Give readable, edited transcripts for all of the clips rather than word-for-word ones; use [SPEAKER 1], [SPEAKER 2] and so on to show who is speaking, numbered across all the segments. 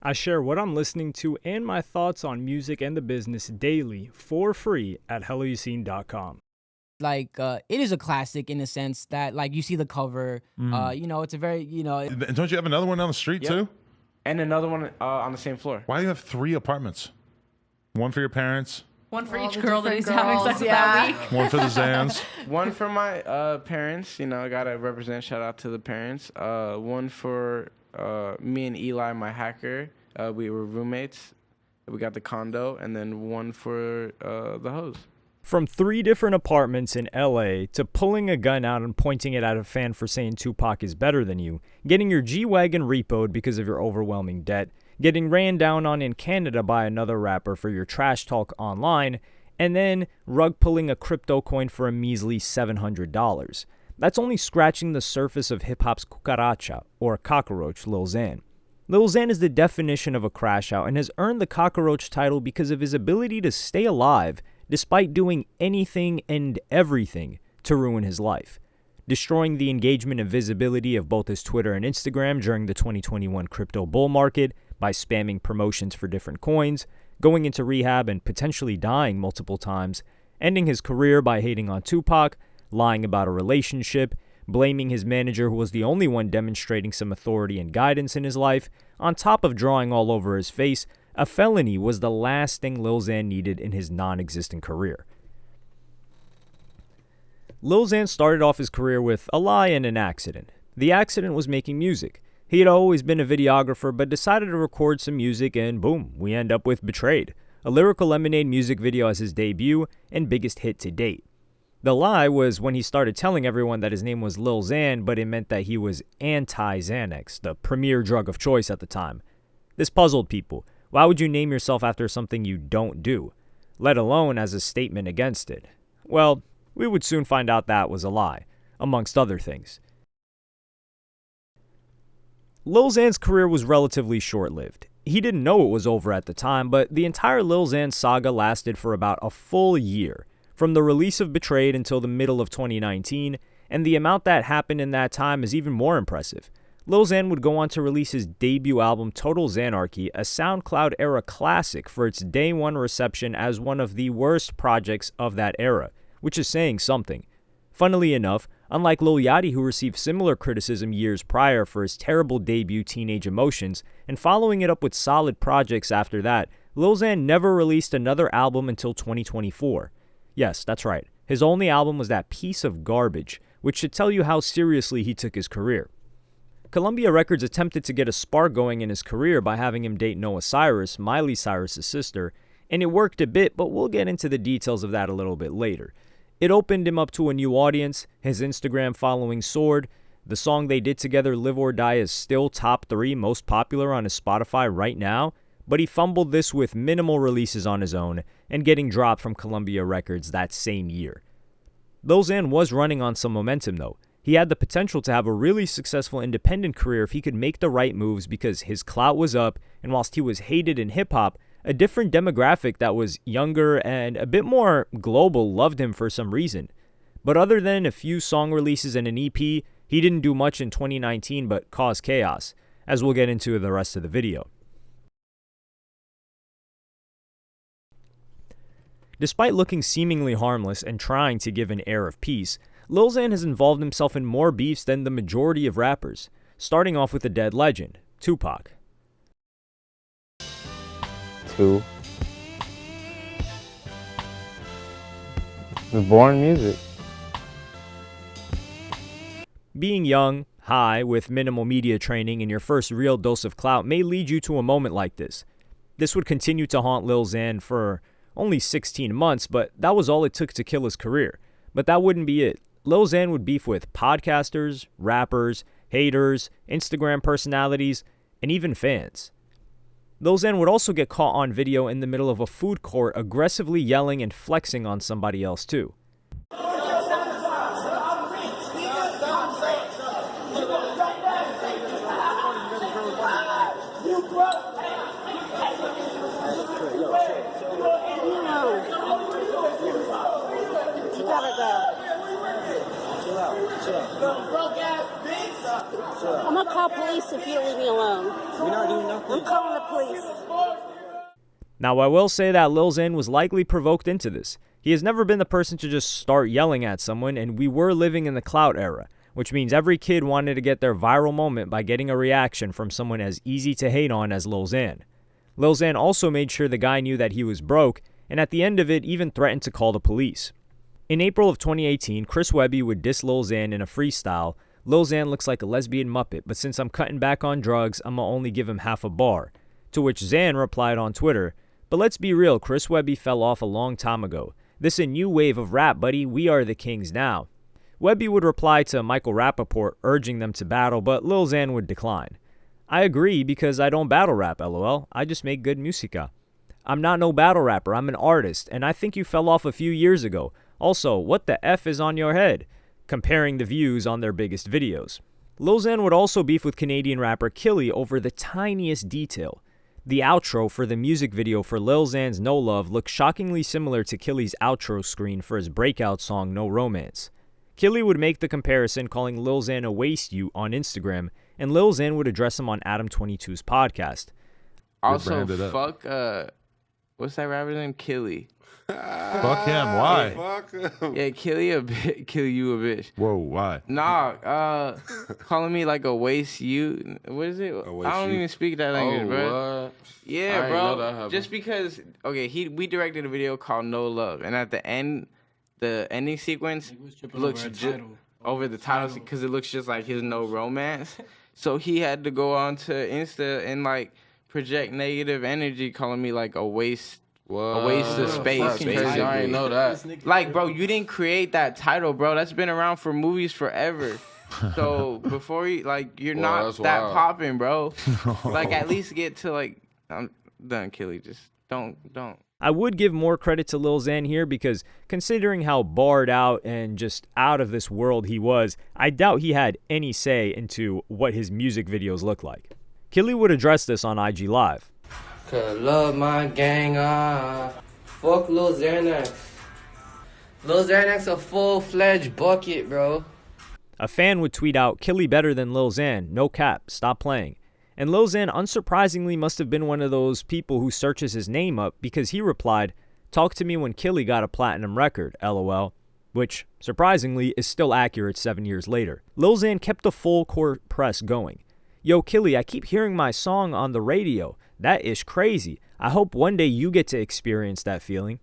[SPEAKER 1] I share what I'm listening to and my thoughts on music and the business daily for free at helloyassine.com.
[SPEAKER 2] It is a classic in the sense that, like, you see the cover, it's a very,
[SPEAKER 3] And don't you have another one down the street
[SPEAKER 4] Yep.
[SPEAKER 3] too?
[SPEAKER 4] And another one on the same floor.
[SPEAKER 3] Why do you have 3 apartments? One for your parents,
[SPEAKER 5] One for
[SPEAKER 6] All
[SPEAKER 5] each
[SPEAKER 6] the
[SPEAKER 5] girl that
[SPEAKER 6] different
[SPEAKER 5] he's having
[SPEAKER 6] girls,
[SPEAKER 5] sex with
[SPEAKER 6] yeah.
[SPEAKER 5] that week.
[SPEAKER 3] one for the Zans.
[SPEAKER 4] One for my parents. I got to represent. Shout out to the parents. One for me and Eli, my hacker. We were roommates. We got the condo. And then one for the hose.
[SPEAKER 1] From 3 different apartments in LA to pulling a gun out and pointing it at a fan for saying Tupac is better than you, getting your G-Wagon repoed because of your overwhelming debt, getting ran down on in Canada by another rapper for your trash talk online, and then rug pulling a crypto coin for a measly $700. That's only scratching the surface of hip-hop's cucaracha, or cockroach, Lil Xan. Lil Xan is the definition of a crash out and has earned the cockroach title because of his ability to stay alive despite doing anything and everything to ruin his life. Destroying the engagement and visibility of both his Twitter and Instagram during the 2021 crypto bull market by spamming promotions for different coins, going into rehab and potentially dying multiple times, ending his career by hating on Tupac, lying about a relationship, blaming his manager who was the only one demonstrating some authority and guidance in his life, on top of drawing all over his face. A felony was the last thing Lil Xan needed in his non-existent career. Lil Xan started off his career with a lie and an accident. The accident was making music. He had always been a videographer but decided to record some music and boom, we end up with Betrayed, a Lyrical Lemonade music video as his debut and biggest hit to date. The lie was when he started telling everyone that his name was Lil Xan, but it meant that he was anti-Xanax, the premier drug of choice at the time. This puzzled people. Why would you name yourself after something you don't do, let alone as a statement against it? Well, we would soon find out that was a lie, amongst other things. Lil Xan's career was relatively short-lived. He didn't know it was over at the time, but the entire Lil Xan saga lasted for about a full year, from the release of Betrayed until the middle of 2019, and the amount that happened in that time is even more impressive. Lil Xan would go on to release his debut album Total Xanarchy, a SoundCloud-era classic for its day one reception as one of the worst projects of that era, which is saying something. Funnily enough, unlike Lil Yachty, who received similar criticism years prior for his terrible debut Teenage Emotions, and following it up with solid projects after that, Lil Xan never released another album until 2024. Yes, that's right. His only album was that piece of garbage, which should tell you how seriously he took his career. Columbia Records attempted to get a spark going in his career by having him date Noah Cyrus, Miley Cyrus' sister, and it worked a bit, but we'll get into the details of that a little bit later. It opened him up to a new audience, his Instagram following soared, the song they did together, Live or Die, is still top 3 most popular on his Spotify right now, but he fumbled this with minimal releases on his own and getting dropped from Columbia Records that same year. Lil Xan was running on some momentum though. He had the potential to have a really successful independent career if he could make the right moves because his clout was up, and whilst he was hated in hip-hop, a different demographic that was younger and a bit more global loved him for some reason. But other than a few song releases and an EP, he didn't do much in 2019 but caused chaos, as we'll get into the rest of the video. Despite looking seemingly harmless and trying to give an air of peace, Lil Xan has involved himself in more beefs than the majority of rappers, starting off with a dead legend, Tupac.
[SPEAKER 7] Two. Was born music.
[SPEAKER 1] Being young, high, with minimal media training and your first real dose of clout may lead you to a moment like this. This would continue to haunt Lil Xan for only 16 months, but that was all it took to kill his career. But that wouldn't be it. Lil Xan would beef with podcasters, rappers, haters, Instagram personalities, and even fans. Lil Xan would also get caught on video in the middle of a food court aggressively yelling and flexing on somebody else too.
[SPEAKER 6] Broke ass bitch.
[SPEAKER 5] I'm gonna call police if you don't leave me alone.
[SPEAKER 6] We're not doing nothing.
[SPEAKER 5] I'm calling the police.
[SPEAKER 1] Now, I will say that Lil Xan was likely provoked into this. He has never been the person to just start yelling at someone, and we were living in the clout era, which means every kid wanted to get their viral moment by getting a reaction from someone as easy to hate on as Lil Xan. Lil Xan also made sure the guy knew that he was broke, and at the end of it even threatened to call the police. In April of 2018, Chris Webby would diss Lil Xan in a freestyle. Lil Xan looks like a lesbian muppet, but since I'm cutting back on drugs, I'ma only give him half a bar. To which Xan replied on Twitter, but let's be real, Chris Webby fell off a long time ago. This a new wave of rap, buddy. We are the kings now. Webby would reply to Michael Rappaport urging them to battle, but Lil Xan would decline. I agree because I don't battle rap, lol. I just make good musica. I'm not no battle rapper, I'm an artist, and I think you fell off a few years ago. Also, what the F is on your head? Comparing the views on their biggest videos. Lil Xan would also beef with Canadian rapper Killy over the tiniest detail. The outro for the music video for Lil Xan's No Love looks shockingly similar to Killy's outro screen for his breakout song No Romance. Killy would make the comparison calling Lil Xan a waste you on Instagram, and Lil Xan would address him on Adam22's podcast.
[SPEAKER 4] Also, fuck, what's that rapper's name? Killy.
[SPEAKER 3] Fuck him. Why?
[SPEAKER 6] Fuck him.
[SPEAKER 4] Yeah, kill you a bitch.
[SPEAKER 3] Whoa, why?
[SPEAKER 4] Nah, calling me like a waste you. What is it? I don't even speak that language, bro.
[SPEAKER 6] What?
[SPEAKER 4] Yeah,
[SPEAKER 6] I didn't know that
[SPEAKER 4] bro.
[SPEAKER 6] happened.
[SPEAKER 4] Just because, okay, we directed a video called No Love, and at the end, the ending sequence looks over the title because it looks just like his No Romance. So he had to go on to Insta and like project negative energy, calling me like a waste. A waste of space.
[SPEAKER 6] That's crazy. I didn't know that.
[SPEAKER 4] Like, bro, you didn't create that title, bro. That's been around for movies forever. So before you, like, you're not that popping, bro. Like, at least get to like, I'm done, Killy. Just don't.
[SPEAKER 1] I would give more credit to Lil Xan here because considering how barred out and just out of this world he was, I doubt he had any say into what his music videos look like. Killy would address this on IG Live.
[SPEAKER 8] Cause love my gang, fuck Lil Xanax. Lil Xanax a full-fledged bucket, bro.
[SPEAKER 1] A fan would tweet out, Killy better than Lil Xan, no cap, stop playing. And Lil Xan unsurprisingly must have been one of those people who searches his name up because he replied, talk to me when Killy got a platinum record, lol. Which, surprisingly, is still accurate 7 years later. Lil Xan kept the full court press going. Yo, Killy, I keep hearing my song on the radio. That is crazy. I hope one day you get to experience that feeling.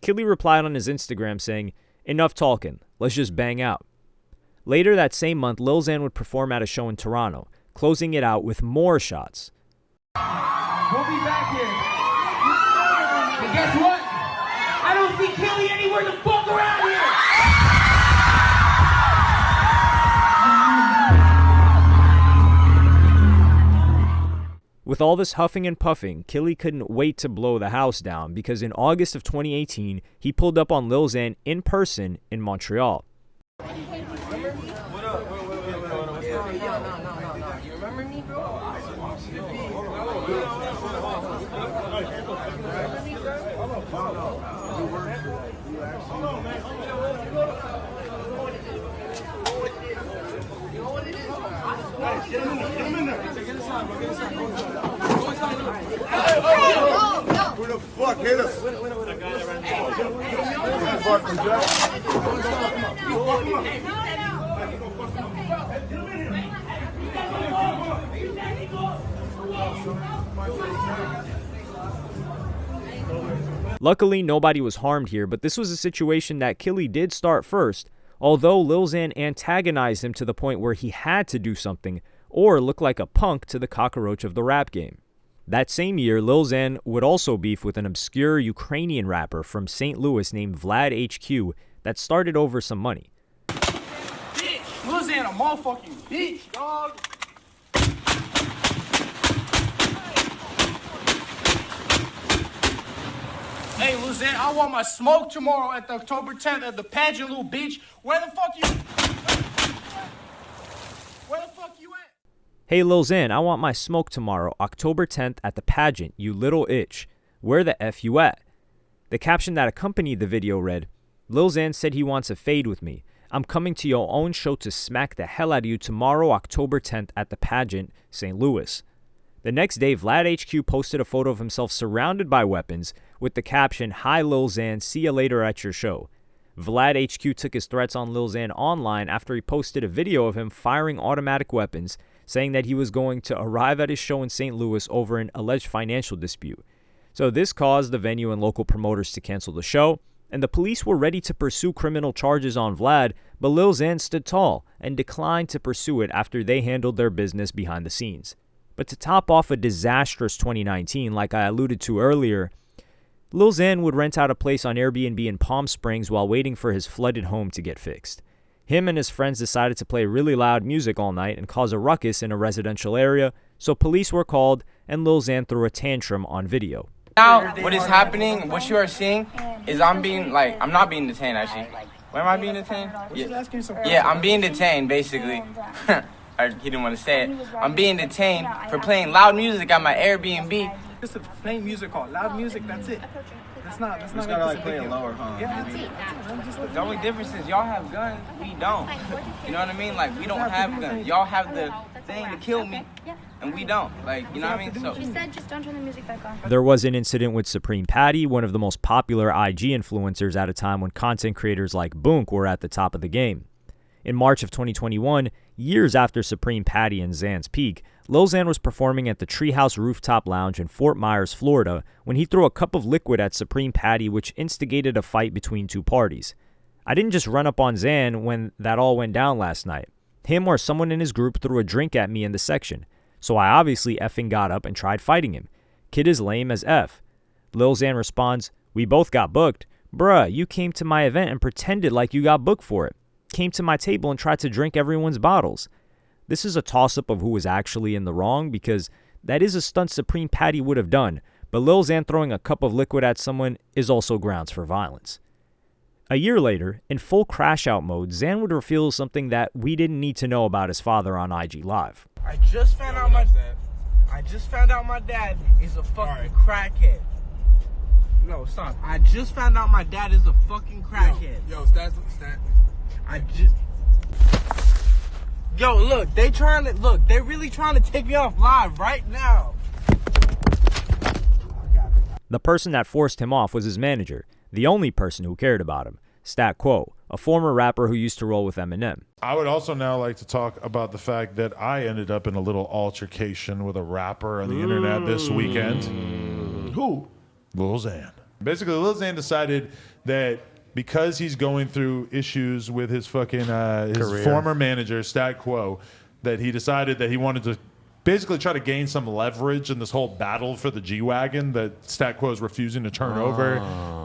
[SPEAKER 1] Killy replied on his Instagram saying, enough talking, let's just bang out. Later that same month, Lil Xan would perform at a show in Toronto, closing it out with more shots.
[SPEAKER 9] We'll be back here. And guess what? I don't see Killy anywhere the fuck around here.
[SPEAKER 1] With all this huffing and puffing, Killy couldn't wait to blow the house down because in August of 2018, he pulled up on Lil Xan in person in Montreal.
[SPEAKER 8] You remember me, bro?
[SPEAKER 6] Who the fuck hit us?
[SPEAKER 1] Luckily, nobody was harmed here, but this was a situation that Killy did start first, although Lil Xan antagonized him to the point where he had to do something or look like a punk to the cockroach of the rap game. That same year, Lil Xan would also beef with an obscure Ukrainian rapper from St. Louis named Vlad HQ that started over some money.
[SPEAKER 9] Bitch, Lil Xan a motherfucking bitch, dog. Hey, Lil Xan, I want my smoke tomorrow at the October 10th at the pageant, little bitch. Where the fuck you at?
[SPEAKER 1] Hey Lil Xan, I want my smoke tomorrow, October 10th at the pageant, you little itch. Where the F you at? The caption that accompanied the video read, Lil Xan said he wants a fade with me. I'm coming to your own show to smack the hell out of you tomorrow, October 10th at the pageant, St. Louis. The next day, Vlad HQ posted a photo of himself surrounded by weapons with the caption, "Hi Lil Xan, see you later at your show." Vlad HQ took his threats on Lil Xan online after he posted a video of him firing automatic weapons, saying that he was going to arrive at his show in St. Louis over an alleged financial dispute. So this caused the venue and local promoters to cancel the show, and the police were ready to pursue criminal charges on Vlad, but Lil Xan stood tall and declined to pursue it after they handled their business behind the scenes. But to top off a disastrous 2019, like I alluded to earlier, Lil Xan would rent out a place on Airbnb in Palm Springs while waiting for his flooded home to get fixed. Him and his friends decided to play really loud music all night and cause a ruckus in a residential area, so police were called and Lil Xan threw a tantrum on video.
[SPEAKER 8] Now, what is happening, what you are seeing, is I'm not being detained actually. Where am I being detained? Yeah, I'm being detained basically. He didn't want to say it. I'm being detained for playing loud music at my Airbnb.
[SPEAKER 10] Just playing music called loud music, that's it. That's not
[SPEAKER 6] gotta like play it lower, huh?
[SPEAKER 10] Yeah, that's it.
[SPEAKER 8] The only difference is y'all have guns, we don't. You know what I mean? Like, we don't have guns. Y'all have the thing to kill me, and we don't. Like, you know what I mean? So
[SPEAKER 11] She said just don't turn the music back on.
[SPEAKER 1] There was an incident with Supreme Patty, one of the most popular IG influencers at a time when content creators like Boonk were at the top of the game. In March of 2021, years after Supreme Patty and Xan's peak, Lil Xan was performing at the Treehouse Rooftop Lounge in Fort Myers, Florida, when he threw a cup of liquid at Supreme Patty, which instigated a fight between two parties. I didn't just run up on Xan when that all went down last night. Him or someone in his group threw a drink at me in the section, so I obviously effing got up and tried fighting him. Kid is lame as F. Lil Xan responds, "We both got booked. Bruh, you came to my event and pretended like you got booked for it. Came to my table and tried to drink everyone's bottles." This is a toss-up of who was actually in the wrong, because that is a stunt Supreme Patty would have done, but Lil Xan throwing a cup of liquid at someone is also grounds for violence. A year later, in full crash-out mode, Xan would reveal something that we didn't need to know about his father on IG Live.
[SPEAKER 8] I just found out my dad is a fucking crackhead. No, stop. I just found out my dad is a fucking crackhead.
[SPEAKER 6] Yo, stat.
[SPEAKER 8] Yo, look, they really trying to take me off live right now.
[SPEAKER 1] The person that forced him off was his manager, the only person who cared about him, Stat Quo, a former rapper who used to roll with Eminem.
[SPEAKER 3] I would also now like to talk about the fact that I ended up in a little altercation with a rapper on the internet this weekend.
[SPEAKER 6] Who?
[SPEAKER 3] Lil Xan. Basically, Lil Xan decided that because he's going through issues with his fucking his former manager, Stat Quo, that he decided that he wanted to basically try to gain some leverage in this whole battle for the G-Wagon that Stat Quo is refusing to turn over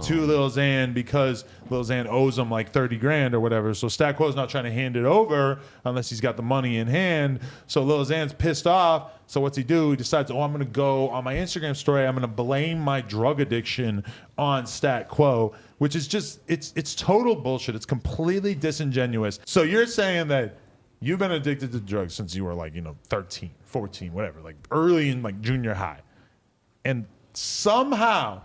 [SPEAKER 3] to Lil Xan because Lil Xan owes him like 30 grand or whatever. So Stat Quo's not trying to hand it over unless he's got the money in hand. So Lil Xan's pissed off. So what's he do? He decides, I'm going to go on my Instagram story. I'm going to blame my drug addiction on Stat Quo, which is just, it's total bullshit. It's completely disingenuous. So you're saying that you've been addicted to drugs since you were like, 13, 14, whatever, like early in like junior high. And somehow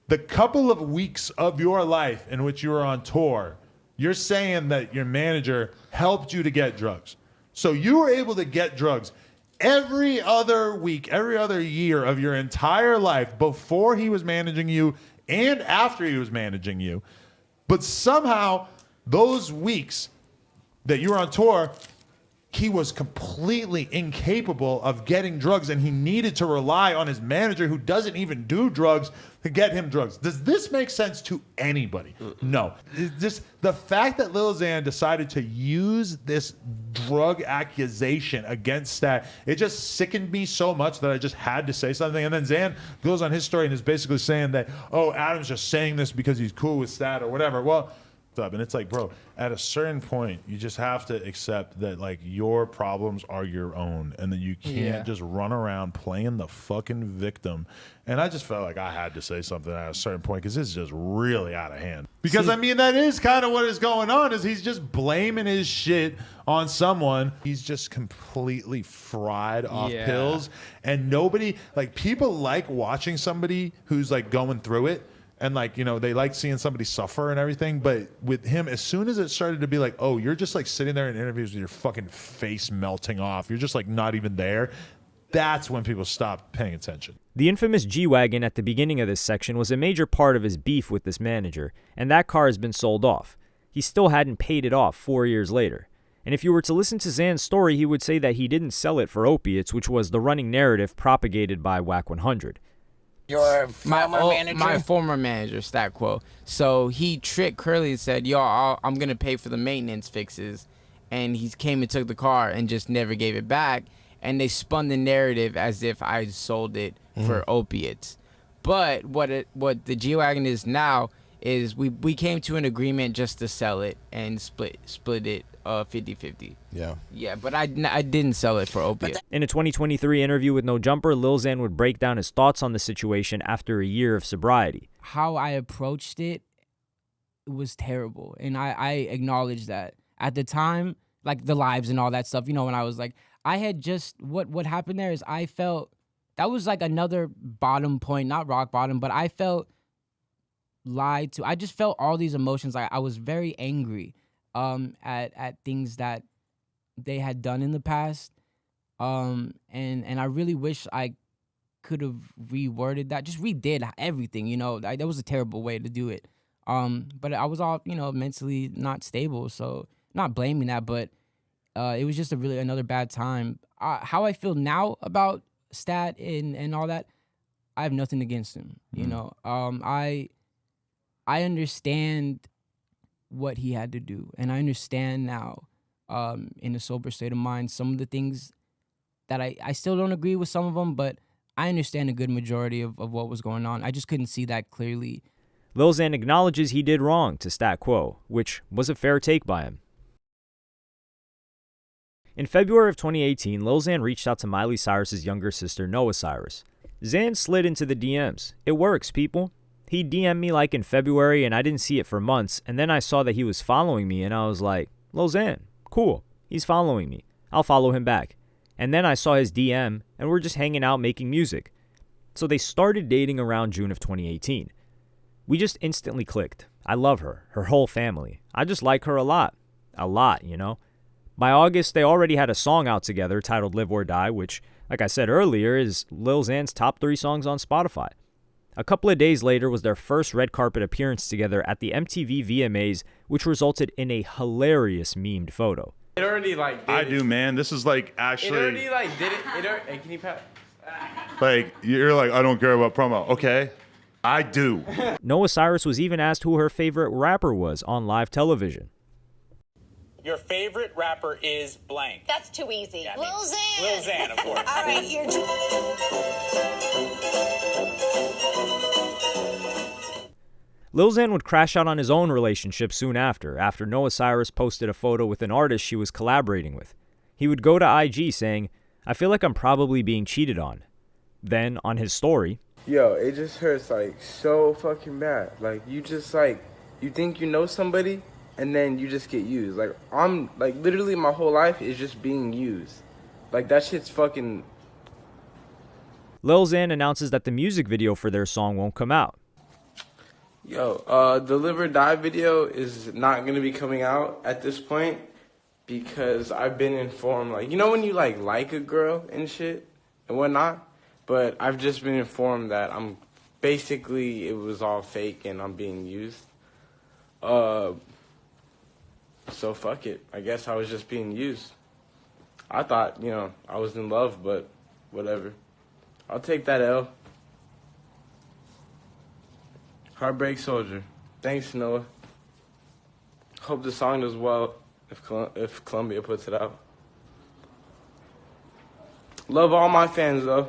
[SPEAKER 3] the couple of weeks of your life in which you were on tour, you're saying that your manager helped you to get drugs. So you were able to get drugs every other week, every other year of your entire life before he was managing you and after he was managing you. But somehow those weeks that you were on tour, he was completely incapable of getting drugs, and he needed to rely on his manager, who doesn't even do drugs, to get him drugs. Does this make sense to anybody? No. Just the fact that Lil Xan decided to use this drug accusation against Stat, it just sickened me so much that I just had to say something. And then Xan goes on his story and is basically saying that, oh, Adam's just saying this because he's cool with Stat or whatever. Well, and it's like, bro, at a certain point, you just have to accept that like your problems are your own, and that you can't just run around playing the fucking victim. And I just felt like I had to say something at a certain point because this is just really out of hand. Because I mean, that is kind of what is going on, is he's just blaming his shit on someone. He's just completely fried off pills, and nobody, like, people like watching somebody who's like going through it And like, you know, they like seeing somebody suffer and everything. But with him, as soon as it started to be like, oh, you're just like sitting there in interviews with your fucking face melting off, you're just like not even there, that's when people stopped paying attention.
[SPEAKER 1] The infamous G-Wagon at the beginning of this section was a major part of his beef with this manager, and that car has been sold off. He still hadn't paid it off 4 years later. And if you were to listen to Zan's story, he would say that he didn't sell it for opiates, which was the running narrative propagated by Whack 100.
[SPEAKER 8] Your former manager?
[SPEAKER 2] My former manager, Stat Quo. So he tricked Curly and said, yo, I'm going to pay for the maintenance fixes. And he came and took the car and just never gave it back. And they spun the narrative as if I sold it for opiates. But what the G-Wagon is now is we came to an agreement just to sell it and split it 50-50. Yeah, but I didn't sell it for opiates.
[SPEAKER 1] In a 2023 interview with No Jumper, Lil Xan would break down his thoughts on the situation after a year of sobriety.
[SPEAKER 2] How I approached it was terrible, and I acknowledge that. At the time, like the lives and all that stuff, you know, when I was like, I had just, what happened there is I felt, that was like another bottom point, not rock bottom, but I felt lied to. I just felt all these emotions. Like I was very angry at things that they had done in the past. And I really wish I could have reworded that, just redid everything, you know. That was a terrible way to do it. But I was all, you know, mentally not stable, so not blaming that, but it was just another bad time. How I feel now about Stat and all that, I have nothing against him, you know. I understand what he had to do, and I understand now, in a sober state of mind, some of the things that I still don't agree with some of them, but I understand a good majority of what was going on. I just couldn't see that clearly.
[SPEAKER 1] Lil Xan acknowledges he did wrong to Stat Quo, which was a fair take by him. In February of 2018, Lil Xan reached out to Miley Cyrus's younger sister, Noah Cyrus. Xan slid into the DMs. It works, people. He DM'd me like in February, and I didn't see it for months, and then I saw that he was following me, and I was like, Lil Xan, cool, he's following me. I'll follow him back. And then I saw his DM, and we're just hanging out making music. So they started dating around June of 2018. We just instantly clicked. I love her whole family. I just like her a lot, you know? By August, they already had a song out together titled Live or Die, which, like I said earlier, is Lil Xan's top 3 songs on Spotify. A couple of days later was their first red carpet appearance together at the MTV VMAs, which resulted in a hilarious memed photo.
[SPEAKER 4] It already like did
[SPEAKER 3] I
[SPEAKER 4] it.
[SPEAKER 3] do, man. This is like actually.
[SPEAKER 4] It already like did it. Hey, can you pass?
[SPEAKER 3] Like, you're like, I don't care about promo. Okay, I do.
[SPEAKER 1] Noah Cyrus was even asked who her favorite rapper was on live television.
[SPEAKER 12] Your favorite rapper is blank.
[SPEAKER 5] That's too easy.
[SPEAKER 12] Yeah,
[SPEAKER 5] Lil Xan.
[SPEAKER 12] Lil Xan, of course.
[SPEAKER 5] All right, you're.
[SPEAKER 1] Lil Xan would crash out on his own relationship soon after Noah Cyrus posted a photo with an artist she was collaborating with. He would go to IG saying, I feel like I'm probably being cheated on. Then, on his story,
[SPEAKER 4] Yo, it just hurts like so fucking bad. Like you just like, you think you know somebody and then you just get used. Like I'm like literally my whole life is just being used. Like that shit's fucking.
[SPEAKER 1] Lil Xan announces that the music video for their song won't come out.
[SPEAKER 4] Yo, the Live or Die video is not gonna be coming out at this point because I've been informed, like, you know when you like a girl and shit and whatnot? But I've just been informed that it was all fake and I'm being used. So fuck it. I guess I was just being used. I thought, you know, I was in love, but whatever. I'll take that L. Heartbreak Soldier. Thanks, Noah. Hope the song does well if Columbia puts it out. Love all my fans, though.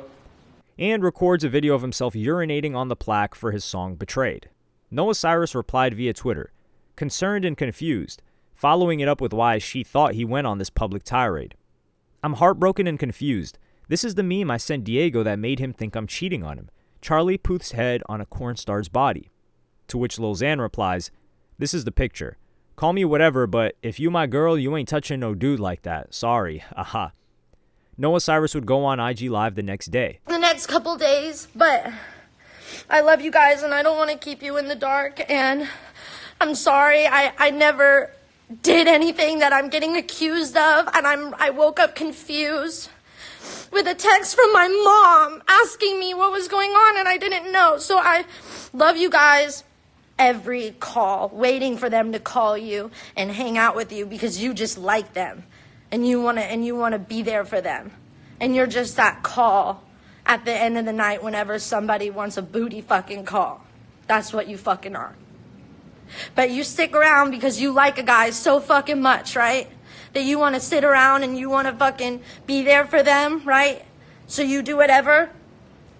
[SPEAKER 1] And records a video of himself urinating on the plaque for his song Betrayed. Noah Cyrus replied via Twitter, concerned and confused, following it up with why she thought he went on this public tirade. I'm heartbroken and confused. This is the meme I sent Diego that made him think I'm cheating on him. Charlie Puth's head on a corn star's body. To which Lil Xan replies, this is the picture. Call me whatever, but if you my girl, you ain't touching no dude like that. Sorry. Aha. Noah Cyrus would go on IG Live the next day.
[SPEAKER 11] The next couple days, but
[SPEAKER 13] I love you guys, and I don't want to keep you in the dark, and I'm sorry. I never did anything that I'm getting accused of, and I woke up confused with a text from my mom asking me what was going on, and I didn't know. So I love you guys. Every call, waiting for them to call you and hang out with you because you just like them, and you want to be there for them, and you're just that call at the end of the night whenever somebody wants a booty fucking call. That's what you fucking are. But you stick around because you like a guy so fucking much, right? That you want to sit around and you want to fucking be there for them, right? So you do whatever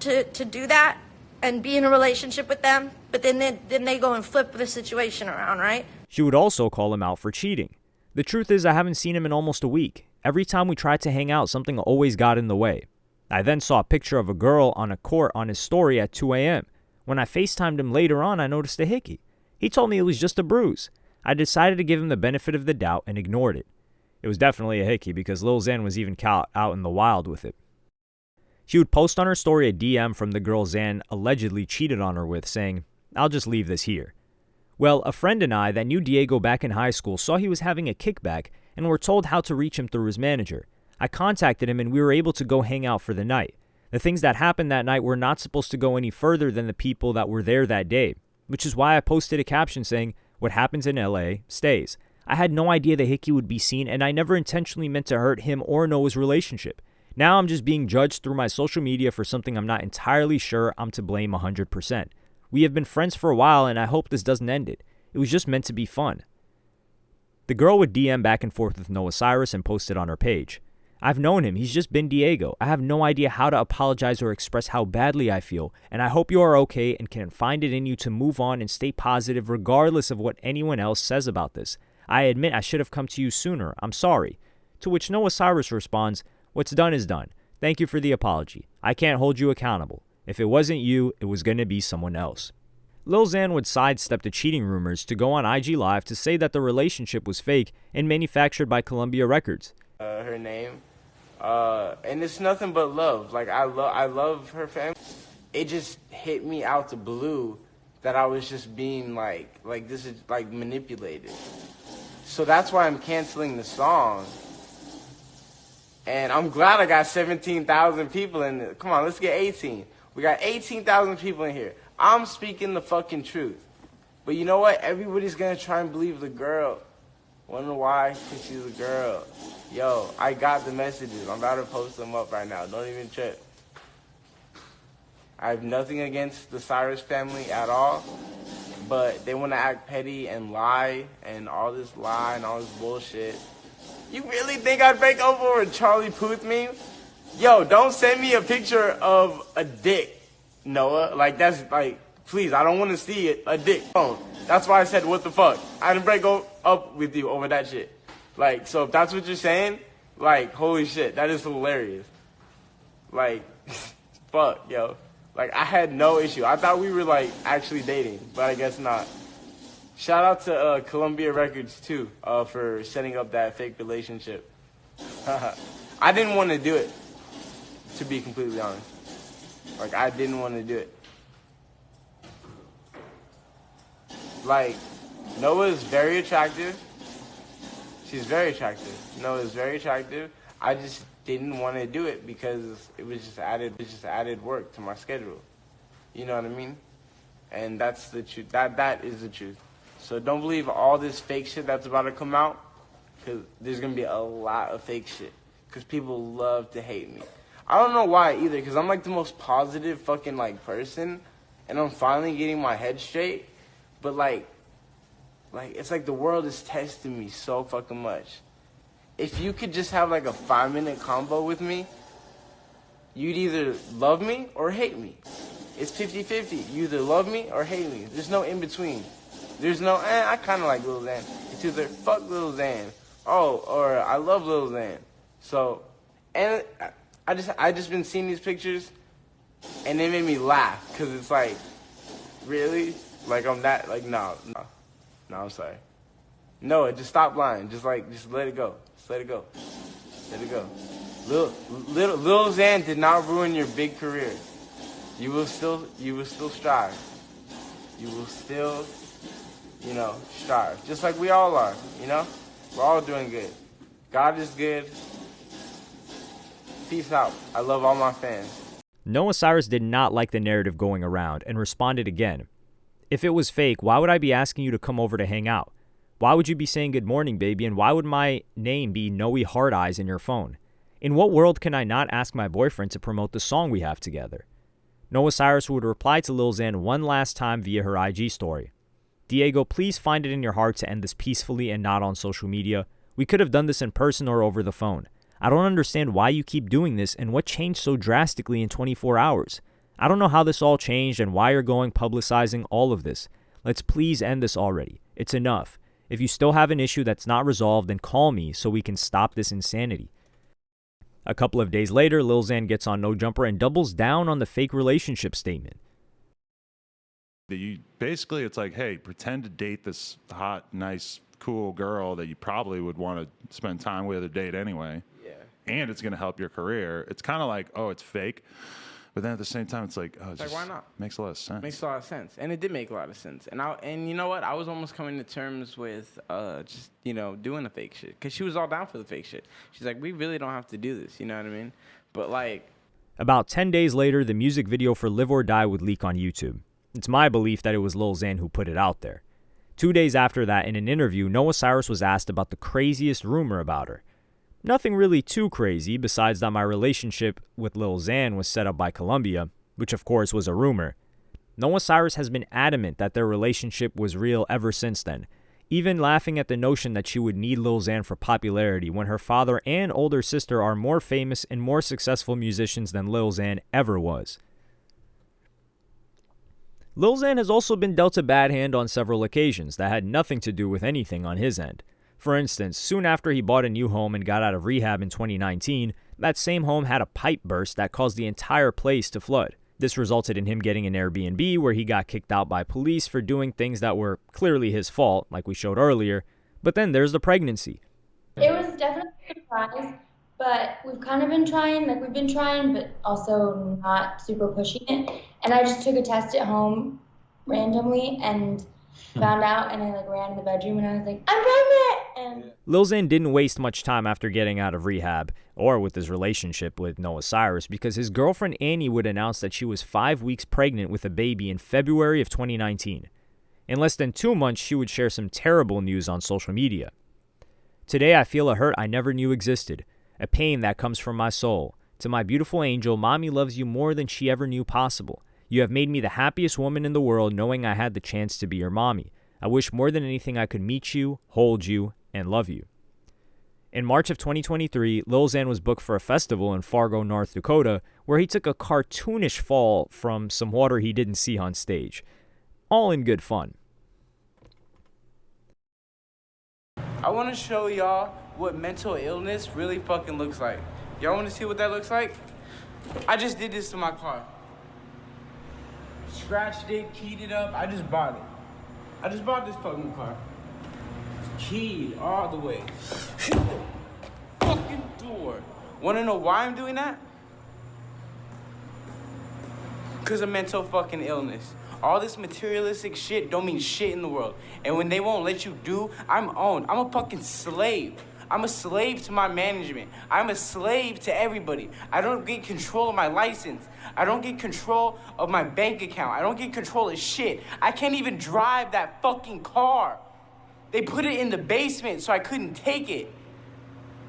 [SPEAKER 13] to do that and be in a relationship with them. But then they go and flip the situation around, right?
[SPEAKER 1] She would also call him out for cheating. The truth is, I haven't seen him in almost a week. Every time we tried to hang out, something always got in the way. I then saw a picture of a girl on a court on his story at 2 a.m. When I FaceTimed him later on, I noticed a hickey. He told me it was just a bruise. I decided to give him the benefit of the doubt and ignored it. It was definitely a hickey because Lil Xan was even caught out in the wild with it. She would post on her story a DM from the girl Xan allegedly cheated on her with, saying, "I'll just leave this here." Well, a friend and I that knew Diego back in high school saw he was having a kickback and were told how to reach him through his manager. I contacted him and we were able to go hang out for the night. The things that happened that night were not supposed to go any further than the people that were there that day, which is why I posted a caption saying, "What happens in LA stays." I had no idea the hickey would be seen, and I never intentionally meant to hurt him or Noah's relationship. Now I'm just being judged through my social media for something I'm not entirely sure I'm to blame 100%. We have been friends for a while, and I hope this doesn't end it. It was just meant to be fun. The girl would DM back and forth with Noah Cyrus and post it on her page. I've known him. He's just been Diego. I have no idea how to apologize or express how badly I feel, and I hope you are okay and can find it in you to move on and stay positive regardless of what anyone else says about this. I admit I should have come to you sooner. I'm sorry. To which Noah Cyrus responds, "What's done is done. Thank you for the apology. I can't hold you accountable. If it wasn't you, it was going to be someone else." Lil Xan would sidestep the cheating rumors to go on IG Live to say that the relationship was fake and manufactured by Columbia Records.
[SPEAKER 4] Her name. And it's nothing but love. Like, I love her family. It just hit me out the blue that I was just being like this is like manipulated. So that's why I'm canceling the song. And I'm glad I got 17,000 people in there. Come on, let's get 18. We got 18,000 people in here. I'm speaking the fucking truth. But you know what? Everybody's going to try and believe the girl. Wonder why? Because she's a girl. Yo, I got the messages. I'm about to post them up right now. Don't even trip. I have nothing against the Cyrus family at all. But they want to act petty and lie and all this bullshit. You really think I'd break up over a Charlie Puth meme? Yo, don't send me a picture of a dick, Noah. Like, that's like, please, I don't want to see it, a dick. That's why I said, what the fuck? I didn't break up with you over that shit. Like, so if that's what you're saying, like, holy shit, that is hilarious. Like, fuck, yo. Like, I had no issue. I thought we were, like, actually dating, but I guess not. Shout out to Columbia Records, too, for setting up that fake relationship. I didn't want to do it, to be completely honest. Like, I didn't want to do it. Like, Noah is very attractive. She's very attractive. Noah is very attractive. I just didn't want to do it because it was just added work to my schedule. You know what I mean? And that's the truth. That is the truth. So don't believe all this fake shit that's about to come out, because there's going to be a lot of fake shit, because people love to hate me. I don't know why either, because I'm like the most positive fucking like person, and I'm finally getting my head straight, but like it's like the world is testing me so fucking much. If you could just have like a 5-minute combo with me, you'd either love me or hate me. It's 50-50. You either love me or hate me. There's no in between. There's no, I kind of like Lil Xan. It's either fuck Lil Xan, or I love Lil Xan. So, and I just been seeing these pictures, and they made me laugh, because it's like, really? Like, I'm that, like, no, I'm sorry. No, just stop lying. Just let it go. Just let it go. Let it go. Lil Xan did not ruin your big career. You will still strive. You will still, strive. Just like we all are, We're all doing good. God is good. Peace out. I love all my fans.
[SPEAKER 1] Noah Cyrus did not like the narrative going around and responded again. If it was fake, why would I be asking you to come over to hang out? Why would you be saying good morning, baby? And why would my name be Noe Hard Eyes in your phone? In what world can I not ask my boyfriend to promote the song we have together? Noah Cyrus would reply to Lil Xan one last time via her IG story. Diego, please find it in your heart to end this peacefully and not on social media. We could have done this in person or over the phone. I don't understand why you keep doing this and what changed so drastically in 24 hours. I don't know how this all changed and why you're going publicizing all of this. Let's please end this already. It's enough. If you still have an issue that's not resolved, then call me so we can stop this insanity. A couple of days later, Lil Xan gets on No Jumper and doubles down on the fake relationship statement.
[SPEAKER 3] Basically, it's like, hey, pretend to date this hot, nice, cool girl that you probably would want to spend time with or date anyway.
[SPEAKER 4] Yeah.
[SPEAKER 3] And it's going to help your career. It's kind of like, oh, it's fake. But then at the same time, it's like, oh,
[SPEAKER 4] It's like, why not?
[SPEAKER 3] Makes a lot of sense.
[SPEAKER 4] Makes a lot of sense. And it did make a lot of sense. And you know what? I was almost coming to terms with just, doing the fake shit. Because she was all down for the fake shit. She's like, we really don't have to do this. You know what I mean? But like...
[SPEAKER 1] About 10 days later, the music video for Live or Die would leak on YouTube. It's my belief that it was Lil Xan who put it out there. 2 days after that, in an interview, Noah Cyrus was asked about the craziest rumor about her. Nothing really too crazy, besides that my relationship with Lil Xan was set up by Columbia, which of course was a rumor. Noah Cyrus has been adamant that their relationship was real ever since then, even laughing at the notion that she would need Lil Xan for popularity when her father and older sister are more famous and more successful musicians than Lil Xan ever was. Lil Xan has also been dealt a bad hand on several occasions that had nothing to do with anything on his end. For instance, soon after he bought a new home and got out of rehab in 2019, that same home had a pipe burst that caused the entire place to flood. This resulted in him getting an Airbnb where he got kicked out by police for doing things that were clearly his fault, like we showed earlier. But then there's the pregnancy.
[SPEAKER 11] It was definitely a surprise, but we've kind of been trying, but also not super pushing it. And I just took a test at home randomly and found out, and I ran in the bedroom and I was like, I'm pregnant! And
[SPEAKER 1] Lil Xan didn't waste much time after getting out of rehab or with his relationship with Noah Cyrus because his girlfriend Annie would announce that she was 5 weeks pregnant with a baby in February of 2019. In less than 2 months, she would share some terrible news on social media. Today I feel a hurt I never knew existed, a pain that comes from my soul. To my beautiful angel, Mommy loves you more than she ever knew possible. You have made me the happiest woman in the world knowing I had the chance to be your mommy. I wish more than anything I could meet you, hold you, and love you. In March of 2023, Lil Xan was booked for a festival in Fargo, North Dakota, where he took a cartoonish fall from some water he didn't see on stage. All in good fun.
[SPEAKER 4] I want to show y'all what mental illness really fucking looks like. Y'all want to see what that looks like? I just did this to my car. Scratched it, keyed it up. I just bought it. I just bought this fucking car. It's keyed all the way. Hit the fucking door. Wanna know why I'm doing that? Because of mental fucking illness. All this materialistic shit don't mean shit in the world. And when they won't let you do, I'm owned. I'm a fucking slave. I'm a slave to my management. I'm a slave to everybody. I don't get control of my license. I don't get control of my bank account. I don't get control of shit. I can't even drive that fucking car. They put it in the basement so I couldn't take it.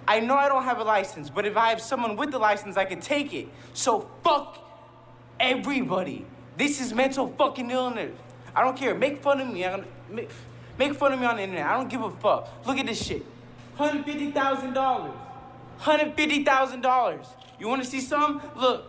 [SPEAKER 4] I know I don't have a license, but if I have someone with the license, I can take it. So fuck everybody. This is mental fucking illness. I don't care. Make fun of me. Make fun of me on the internet. I don't give a fuck. Look at this shit. $150,000. $150,000. You want to see some? Look.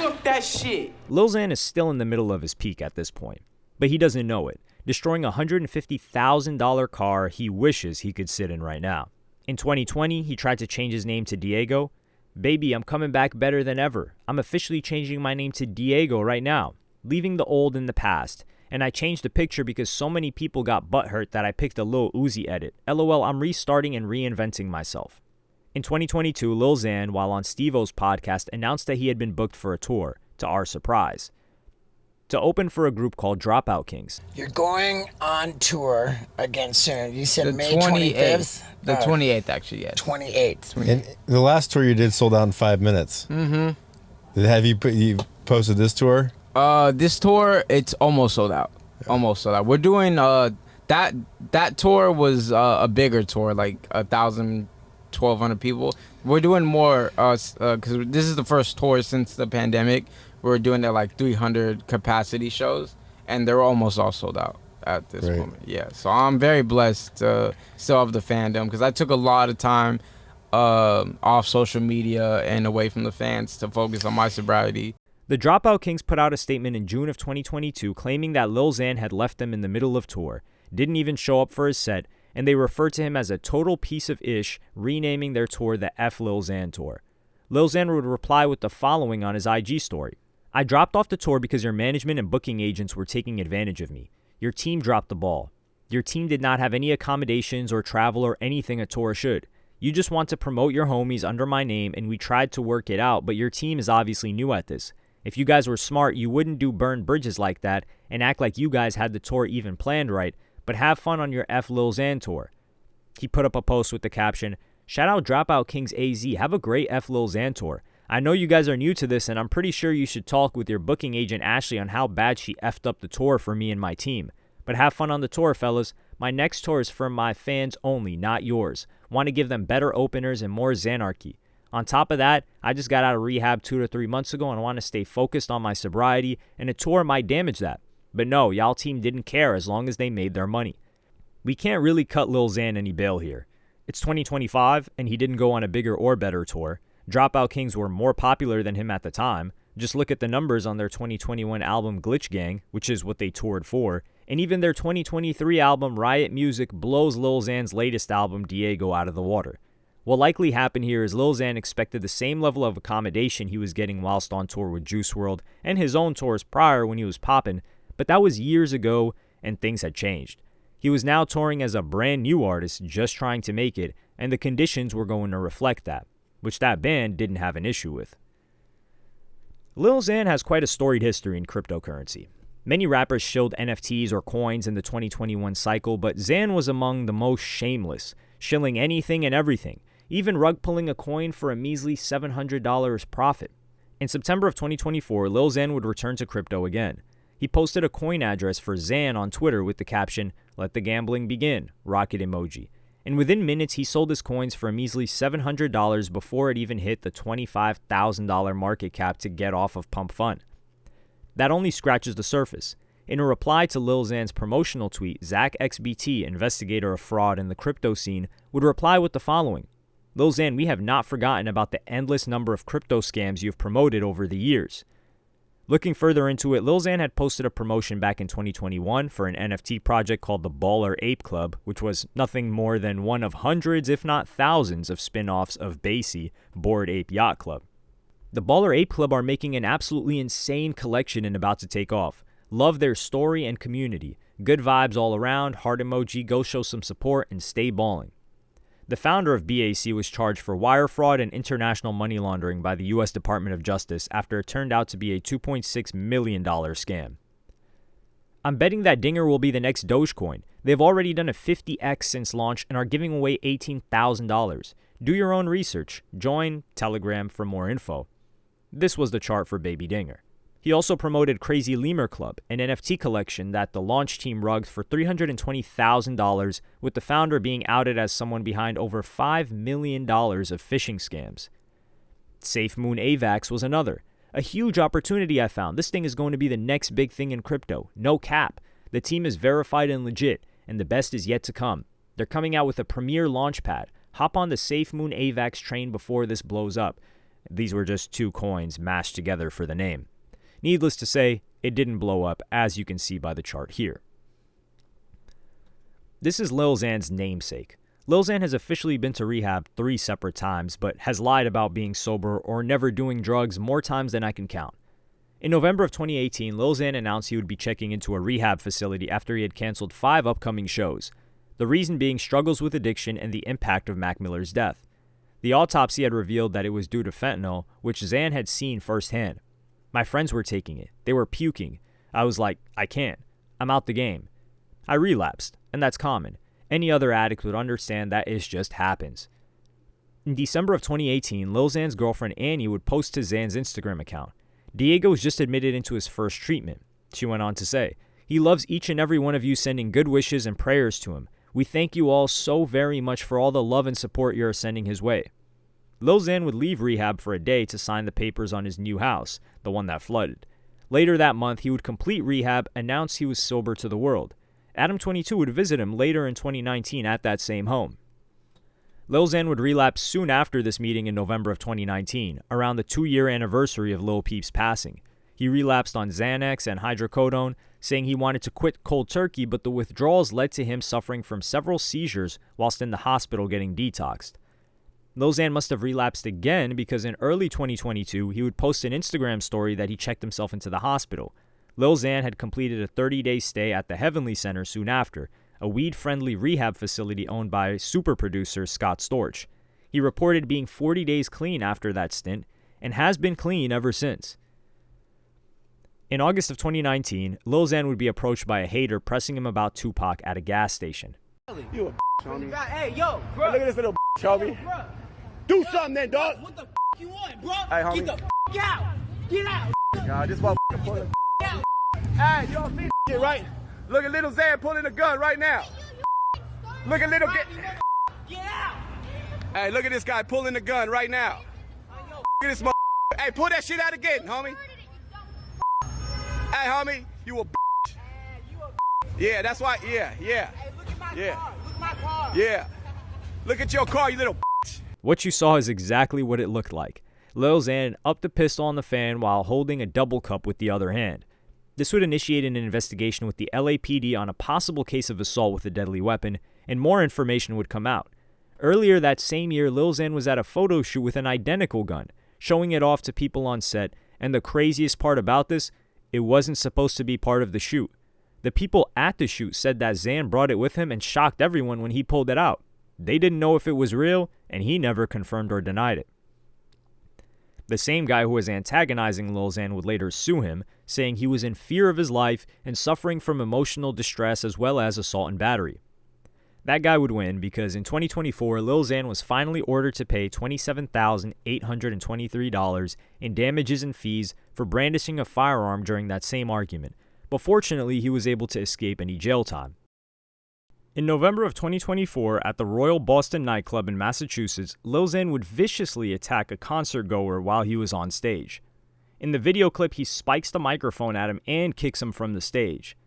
[SPEAKER 4] Look that shit.
[SPEAKER 1] Lil Xan is still in the middle of his peak at this point, but he doesn't know it, destroying a $150,000 car he wishes he could sit in right now. In 2020, he tried to change his name to Diego. Baby, I'm coming back better than ever. I'm officially changing my name to Diego right now, leaving the old in the past. And I changed the picture because so many people got butthurt that I picked a Lil Uzi edit. LOL, I'm restarting and reinventing myself. In 2022, Lil Xan, while on Steve-O's podcast, announced that he had been booked for a tour. to our surprise, to open for a group called Dropout Kings.
[SPEAKER 14] You're going on tour again soon. You said
[SPEAKER 2] The
[SPEAKER 14] May
[SPEAKER 2] 28th.
[SPEAKER 14] 25th?
[SPEAKER 2] The 28th, actually, yes.
[SPEAKER 14] 28th.
[SPEAKER 15] And the last tour you did sold out in 5 minutes.
[SPEAKER 2] Mm-hmm.
[SPEAKER 15] Have you posted this tour?
[SPEAKER 2] This tour, it's almost sold out. Almost sold out. We're doing that tour was a bigger tour, like 1,000, 1,200 people. We're doing more because this is the first tour since the pandemic. We're doing like 300 capacity shows, and they're almost all sold out at this moment. Yeah, so I'm very blessed to still have the fandom because I took a lot of time off social media and away from the fans to focus on my sobriety.
[SPEAKER 1] The Dropout Kings put out a statement in June of 2022 claiming that Lil Xan had left them in the middle of tour, didn't even show up for his set, and they referred to him as a total piece of ish, renaming their tour the F Lil Xan Tour. Lil Xan would reply with the following on his IG story. I dropped off the tour because your management and booking agents were taking advantage of me. Your team dropped the ball. Your team did not have any accommodations or travel or anything a tour should. You just want to promote your homies under my name, and we tried to work it out, but your team is obviously new at this. If you guys were smart, you wouldn't do burn bridges like that and act like you guys had the tour even planned right, but have fun on your F Lil Xan tour. He put up a post with the caption, shout out Dropout Kings AZ, have a great F Lil Xan tour. I know you guys are new to this, and I'm pretty sure you should talk with your booking agent Ashley on how bad she effed up the tour for me and my team. But have fun on the tour, fellas. My next tour is for my fans only, not yours. Want to give them better openers and more Xanarchy. On top of that, I just got out of rehab 2 to 3 months ago and want to stay focused on my sobriety, and a tour might damage that. But no, y'all team didn't care as long as they made their money. We can't really cut Lil Xan any bail here. It's 2025, and he didn't go on a bigger or better tour. Dropout Kings were more popular than him at the time. Just look at the numbers on their 2021 album Glitch Gang, which is what they toured for, and even their 2023 album Riot Music blows Lil Xan's latest album Diego out of the water. What likely happened here is Lil Xan expected the same level of accommodation he was getting whilst on tour with Juice WRLD and his own tours prior when he was poppin', but that was years ago and things had changed. He was now touring as a brand new artist just trying to make it, and the conditions were going to reflect that, which that band didn't have an issue with. Lil Xan has quite a storied history in cryptocurrency. Many rappers shilled NFTs or coins in the 2021 cycle, but Xan was among the most shameless, shilling anything and everything, even rug pulling a coin for a measly $700 profit. In September of 2024, Lil Xan would return to crypto again. He posted a coin address for Xan on Twitter with the caption, "Let the gambling begin," rocket emoji. And within minutes, he sold his coins for a measly $700 before it even hit the $25,000 market cap to get off of Pump Fun. That only scratches the surface. In a reply to Lil Xan's promotional tweet, Zach XBT, investigator of fraud in the crypto scene, would reply with the following. Lil Xan, we have not forgotten about the endless number of crypto scams you've promoted over the years. Looking further into it, Lil Xan had posted a promotion back in 2021 for an NFT project called the Baller Ape Club, which was nothing more than one of hundreds, if not thousands, of spin-offs of Basie, Bored Ape Yacht Club. The Baller Ape Club are making an absolutely insane collection and about to take off. Love their story and community. Good vibes all around, heart emoji, go show some support, and stay balling. The founder of BAC was charged for wire fraud and international money laundering by the U.S. Department of Justice after it turned out to be a $2.6 million scam. I'm betting that Dinger will be the next Dogecoin. They've already done a 50x since launch and are giving away $18,000. Do your own research. Join Telegram for more info. This was the chart for Baby Dinger. He also promoted Crazy Lemur Club, an NFT collection that the launch team rugged for $320,000, with the founder being outed as someone behind over $5 million of phishing scams. Safe Moon AVAX was another. A huge opportunity I found. This thing is going to be the next big thing in crypto. No cap. The team is verified and legit, and the best is yet to come. They're coming out with a premier launch pad. Hop on the Safe Moon AVAX train before this blows up. These were just two coins mashed together for the name. Needless to say, it didn't blow up, as you can see by the chart here. This is Lil Xan's namesake. Lil Xan has officially been to rehab 3 separate times, but has lied about being sober or never doing drugs more times than I can count. In November of 2018, Lil Xan announced he would be checking into a rehab facility after he had canceled 5 upcoming shows. The reason being struggles with addiction and the impact of Mac Miller's death. The autopsy had revealed that it was due to fentanyl, which Xan had seen firsthand. My friends were taking it. They were puking. I was like, I can't. I'm out the game. I relapsed, and that's common. Any other addict would understand that it just happens. In December of 2018, Lil Xan's girlfriend Annie would post to Xan's Instagram account. Diego was just admitted into his first treatment. She went on to say, he loves each and every one of you, sending good wishes and prayers to him. We thank you all so very much for all the love and support you are sending his way. Lil Xan would leave rehab for a day to sign the papers on his new house, the one that flooded. Later that month, he would complete rehab, announce he was sober to the world. Adam 22 would visit him later in 2019 at that same home. Lil Xan would relapse soon after this meeting in November of 2019, around the 2-year anniversary of Lil Peep's passing. He relapsed on Xanax and hydrocodone, saying he wanted to quit cold turkey, but the withdrawals led to him suffering from several seizures whilst in the hospital getting detoxed. Lil Xan must have relapsed again because in early 2022, he would post an Instagram story that he checked himself into the hospital. Lil Xan had completed a 30-day stay at the Heavenly Center soon after, a weed-friendly rehab facility owned by super producer Scott Storch. He reported being 40 days clean after that stint and has been clean ever since. In August of 2019, Lil Xan would be approached by a hater pressing him about Tupac at a gas station.
[SPEAKER 9] You a homie. Hey, yo, bro. Look at this little homie. Do something then, dog. What the you want, bro? Hey, homie. Get the out. Get out. Nah, this motherfucker pulling out. Hey, you don't see this shit, right? Look at little Xan pulling a gun right now. Look at little get out. Hey, look at this guy pulling the gun right now. Look at this motherfucker. Hey, pull that shit out again, homie. Hey, homie, you a bitch. Yeah, that's why. Yeah. Hey, look at my car. Look at my car. Yeah. Look at your car, you little bitch.
[SPEAKER 1] What you saw is exactly what it looked like. Lil Xan upped the pistol on the fan while holding a double cup with the other hand. This would initiate an investigation with the LAPD on a possible case of assault with a deadly weapon, and more information would come out. Earlier that same year, Lil Xan was at a photo shoot with an identical gun, showing it off to people on set, and the craziest part about this, it wasn't supposed to be part of the shoot. The people at the shoot said that Xan brought it with him and shocked everyone when he pulled it out. They didn't know if it was real, and he never confirmed or denied it. The same guy who was antagonizing Lil Xan would later sue him, saying he was in fear of his life and suffering from emotional distress as well as assault and battery. That guy would win because in 2024, Lil Xan was finally ordered to pay $27,823 in damages and fees for brandishing a firearm during that same argument, but fortunately he was able to escape any jail time. In November of 2024, at the Royal Boston nightclub in Massachusetts, Lil Xan would viciously attack a concert goer while he was on stage. In the video clip, he spikes the microphone at him and kicks him from the stage.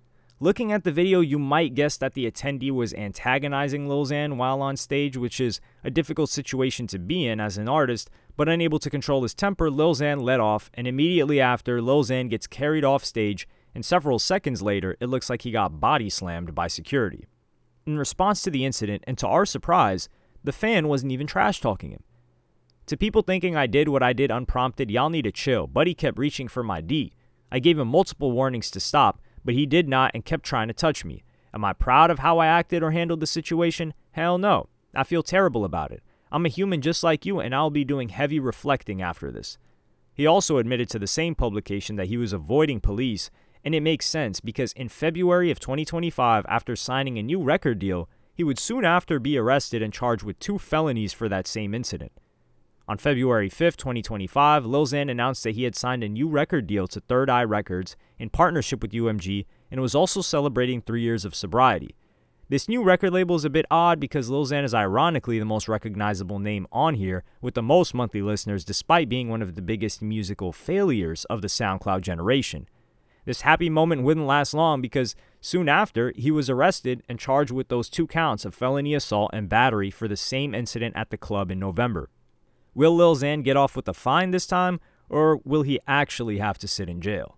[SPEAKER 1] Looking at the video, you might guess that the attendee was antagonizing Lil Xan while on stage, which is a difficult situation to be in as an artist, but unable to control his temper, Lil Xan let off, and immediately after, Lil Xan gets carried off stage, and several seconds later, it looks like he got body slammed by security. In response to the incident, and to our surprise, the fan wasn't even trash-talking him. To people thinking I did what I did unprompted, y'all need to chill. Buddy kept reaching for my D. I gave him multiple warnings to stop, but he did not and kept trying to touch me. Am I proud of how I acted or handled the situation? Hell no. I feel terrible about it. I'm a human just like you, and I'll be doing heavy reflecting after this. He also admitted to the same publication that he was avoiding police, and it makes sense because in February of 2025, after signing a new record deal, he would soon after be arrested and charged with 2 felonies for that same incident. On February 5th, 2025, Lil Xan announced that he had signed a new record deal to Third Eye Records in partnership with UMG and was also celebrating 3 years of sobriety. This new record label is a bit odd because Lil Xan is ironically the most recognizable name on here with the most monthly listeners despite being one of the biggest musical failures of the SoundCloud generation. This happy moment wouldn't last long because soon after, he was arrested and charged with those 2 counts of felony assault and battery for the same incident at the club in November. Will Lil Xan get off with a fine this time, or will he actually have to sit in jail?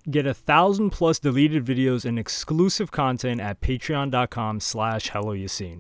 [SPEAKER 1] Get 1,000+ deleted videos and exclusive content at patreon.com/helloyassine.